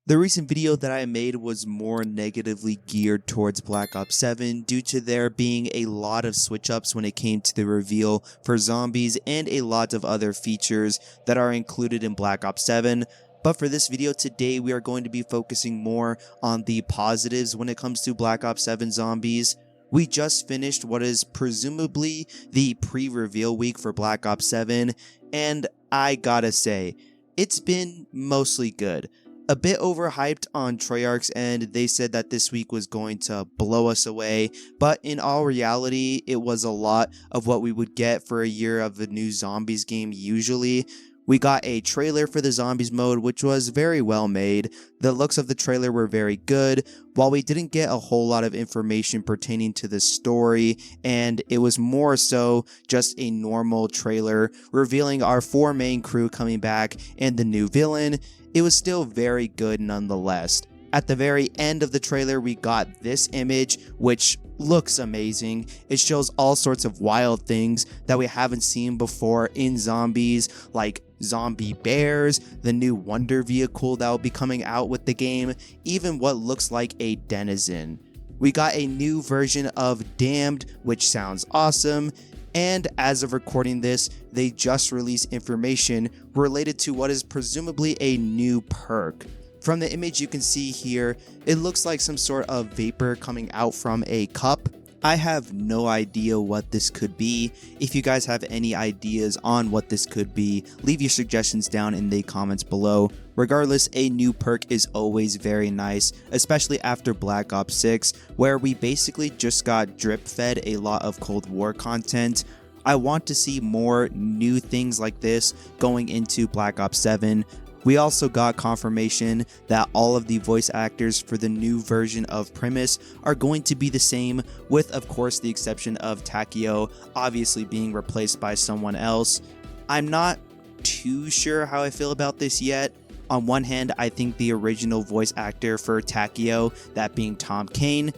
The recent video that I made was more negatively geared towards Black Ops 7 due to there being a lot of switch ups when it came to the reveal for zombies and a lot of other features that are included in Black Ops 7. But for this video today, we are going to be focusing more on the positives when it comes to Black Ops 7 zombies. We just finished what is presumably the pre-reveal week for Black Ops 7, and I gotta say, it's been mostly good. A bit overhyped on Treyarch's end. They said that this week was going to blow us away, but in all reality, it was a lot of what we would get for a year of a new zombies game usually. We got a trailer for the zombies mode, which was very well made. The looks of the trailer were very good, while we didn't get a whole lot of information pertaining to the story, and it was more so just a normal trailer revealing our 4 main crew coming back and the new villain. It was still very good nonetheless. At the very end of the trailer, we got this image, which looks amazing. It shows all sorts of wild things that we haven't seen before in zombies, like zombie bears, the new wonder vehicle that will be coming out with the game, even what looks like a denizen. We got a new version of Damned, which sounds awesome. And as of recording this, they just released information related to what is presumably a new perk. From the image you can see here, it looks like some sort of vapor coming out from a cup. I have no idea what this could be. If you guys have any ideas on what this could be, leave your suggestions down in the comments below. Regardless, a new perk is always very nice, especially after Black Ops 6, where we basically just got drip fed a lot of Cold War content. I want to see more new things like this going into Black Ops 7. We also got confirmation that all of the voice actors for the new version of Primus are going to be the same, with of course the exception of Takeo obviously being replaced by someone else. I'm not too sure how I feel about this yet. On one hand, I think the original voice actor for Takeo, that being Tom Kane,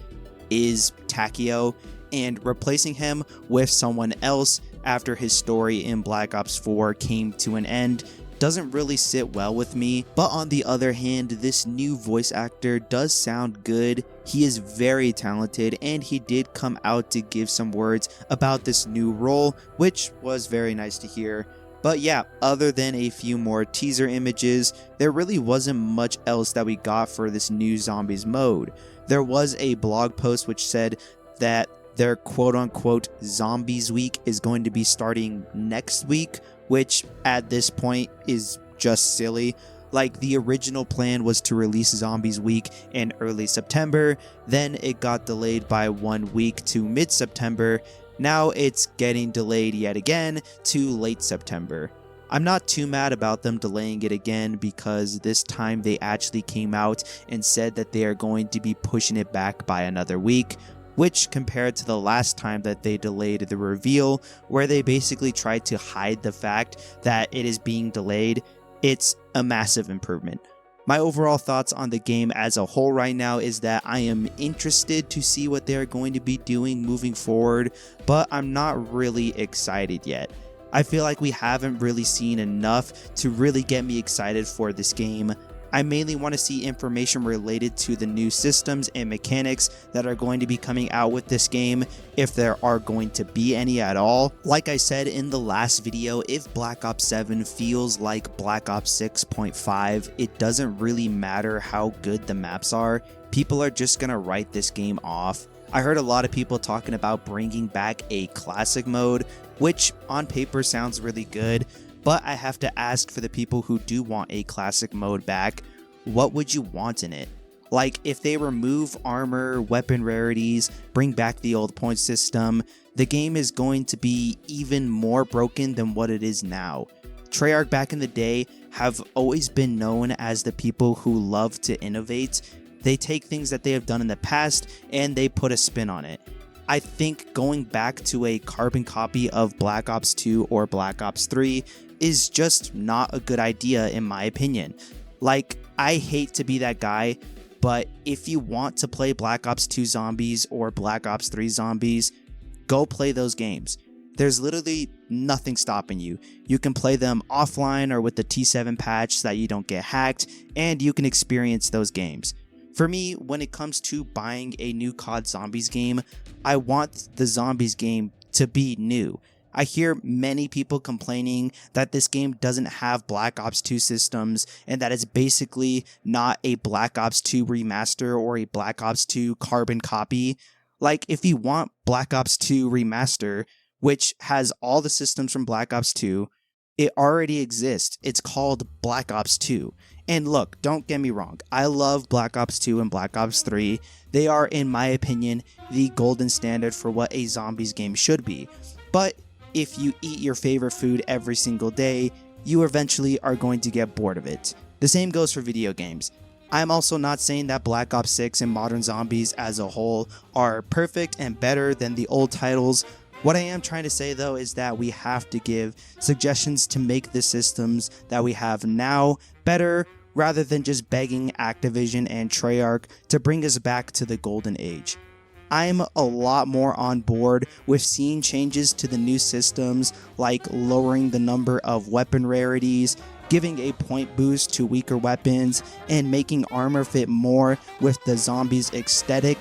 is Takeo, and replacing him with someone else after his story in Black Ops 4 came to an end doesn't really sit well with me. But on the other hand, this new voice actor does sound good. He is very talented, and he did come out to give some words about this new role, which was very nice to hear. But yeah, other than a few more teaser images, there really wasn't much else that we got for this new zombies mode. There was a blog post which said that their quote-unquote zombies week is going to be starting next week, which at this point is just silly. Like, the original plan was to release Zombies Week in early September, then it got delayed by 1 week to mid-September. Now it's getting delayed yet again to late September. I'm not too mad about them delaying it again, because this time they actually came out and said that they are going to be pushing it back by another week, which compared to the last time that they delayed the reveal, where they basically tried to hide the fact that it is being delayed, it's a massive improvement. My overall thoughts on the game as a whole right now is that I am interested to see what they're going to be doing moving forward, but I'm not really excited yet. I feel like we haven't really seen enough to really get me excited for this game. I mainly want to see information related to the new systems and mechanics that are going to be coming out with this game, if there are going to be any at all. Like I said in the last video, if Black Ops 7 feels like Black Ops 6.5, it doesn't really matter how good the maps are. People are just gonna write this game off. I heard a lot of people talking about bringing back a classic mode, which on paper sounds really good. But I have to ask, for the people who do want a classic mode back, what would you want in it? Like, if they remove armor, weapon rarities, bring back the old point system, the game is going to be even more broken than what it is now. Treyarch back in the day have always been known as the people who love to innovate. They take things that they have done in the past and they put a spin on it. I think going back to a carbon copy of Black Ops 2 or Black Ops 3 is just not a good idea in my opinion. Like, I hate to be that guy, but if you want to play Black Ops 2 zombies or Black Ops 3 zombies, go play those games. There's literally nothing stopping you. You can play them offline or with the T7 patch so that you don't get hacked, and you can experience those games. For me, when it comes to buying a new COD Zombies game, I want the Zombies game to be new. I hear many people complaining that this game doesn't have Black Ops 2 systems and that it's basically not a Black Ops 2 remaster or a Black Ops 2 carbon copy. Like, if you want Black Ops 2 remaster, which has all the systems from Black Ops 2, it already exists. It's called Black Ops 2. And look, don't get me wrong, I love Black Ops 2 and Black Ops 3. They are, in my opinion, the golden standard for what a zombies game should be. But if you eat your favorite food every single day, you eventually are going to get bored of it. The same goes for video games. I'm also not saying that Black Ops 6 and Modern Zombies as a whole are perfect and better than the old titles. What I am trying to say though is that we have to give suggestions to make the systems that we have now better, rather than just begging Activision and Treyarch to bring us back to the golden age. I'm a lot more on board with seeing changes to the new systems, like lowering the number of weapon rarities, giving a point boost to weaker weapons, and making armor fit more with the zombies aesthetic,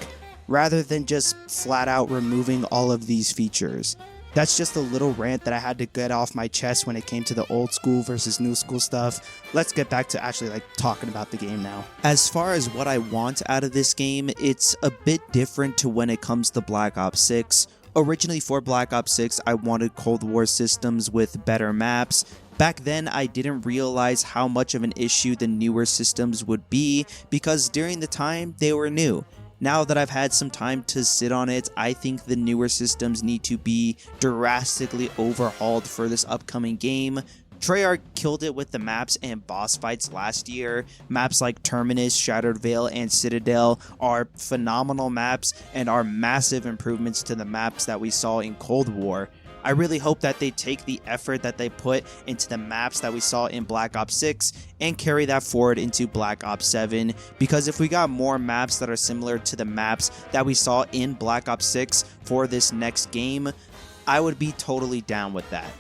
rather than just flat out removing all of these features. That's just a little rant that I had to get off my chest when it came to the old school versus new school stuff. Let's get back to actually talking about the game now. As far as what I want out of this game, it's a bit different to when it comes to Black Ops 6. Originally for Black Ops 6, I wanted Cold War systems with better maps. Back then, I didn't realize how much of an issue the newer systems would be because during the time, they were new. Now that I've had some time to sit on it, I think the newer systems need to be drastically overhauled for this upcoming game. Treyarch killed it with the maps and boss fights last year. Maps like Terminus, Shattered Vale, and Citadel are phenomenal maps and are massive improvements to the maps that we saw in Cold War. I really hope that they take the effort that they put into the maps that we saw in Black Ops 6 and carry that forward into Black Ops 7, because if we got more maps that are similar to the maps that we saw in Black Ops 6 for this next game, I would be totally down with that.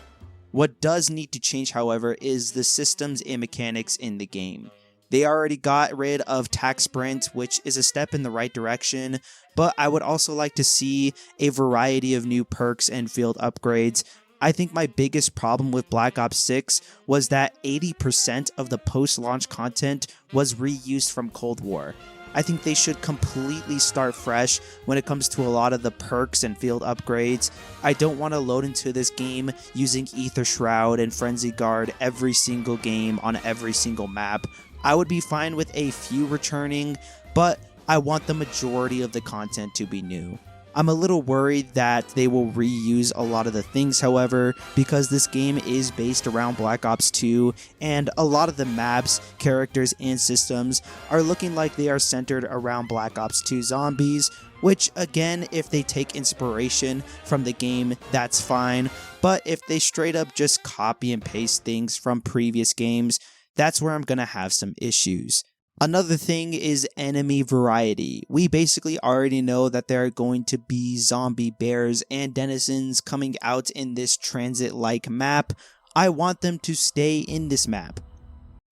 What does need to change, however, is the systems and mechanics in the game. They already got rid of TAC Sprint, which is a step in the right direction, but I would also like to see a variety of new perks and field upgrades. I think my biggest problem with Black Ops 6 was that 80% of the post-launch content was reused from Cold War. I think they should completely start fresh when it comes to a lot of the perks and field upgrades. I don't want to load into this game using Ether Shroud and Frenzy Guard every single game on every single map. I would be fine with a few returning, but I want the majority of the content to be new. I'm a little worried that they will reuse a lot of the things, however, because this game is based around Black Ops 2, and a lot of the maps, characters, and systems are looking like they are centered around Black Ops 2 Zombies, which again, if they take inspiration from the game, that's fine, but if they straight up just copy and paste things from previous games, that's where I'm gonna have some issues. Another thing is enemy variety. We basically already know that there are going to be zombie bears and denizens coming out in this transit-like map. I want them to stay in this map.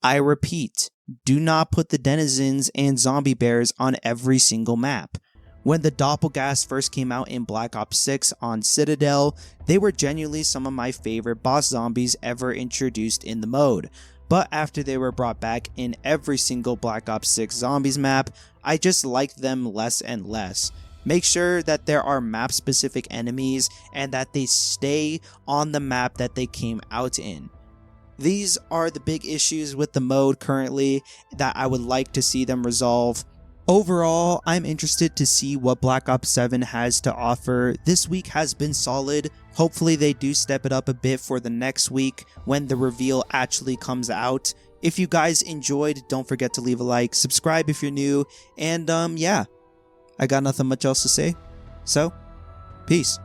I repeat, do not put the denizens and zombie bears on every single map. When the Doppelgas first came out in Black Ops 6 on Citadel, they were genuinely some of my favorite boss zombies ever introduced in the mode. But after they were brought back in every single Black Ops 6 Zombies map, I just liked them less and less. Make sure that there are map-specific enemies and that they stay on the map that they came out in. These are the big issues with the mode currently that I would like to see them resolve. Overall, I'm interested to see what Black Ops 7 has to offer. This week has been solid. Hopefully they do step it up a bit for the next week when the reveal actually comes out. If you guys enjoyed, don't forget to leave a like, subscribe if you're new, and yeah, I got nothing much else to say. So, peace.